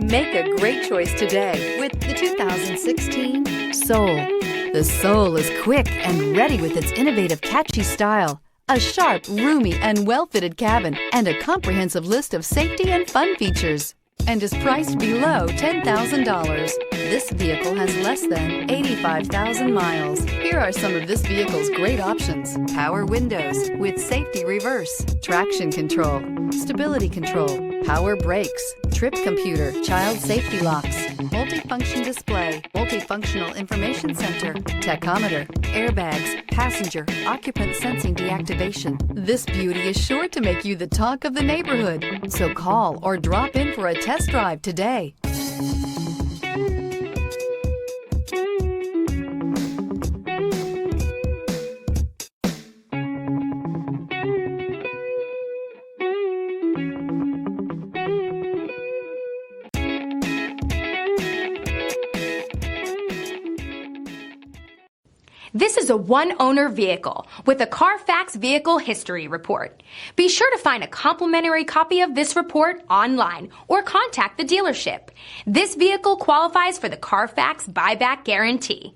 Make a great choice today with the 2016 Soul. The Soul is quick and ready with its innovative, catchy style, a sharp, roomy, and well-fitted cabin, and a comprehensive list of safety and fun features, and is priced below $10,000. This vehicle has less than 85,000 miles. Here are some of this vehicle's great options: power windows with safety reverse, traction control, stability control, power brakes, trip computer, child safety locks, multifunction display, multifunctional information center, tachometer, airbags, passenger, occupant sensing deactivation. This beauty is sure to make you the talk of the neighborhood. So call or drop in for a test drive today. This is a one-owner vehicle with a Carfax Vehicle History Report. Be sure to find a complimentary copy of this report online or contact the dealership. This vehicle qualifies for the Carfax Buyback Guarantee.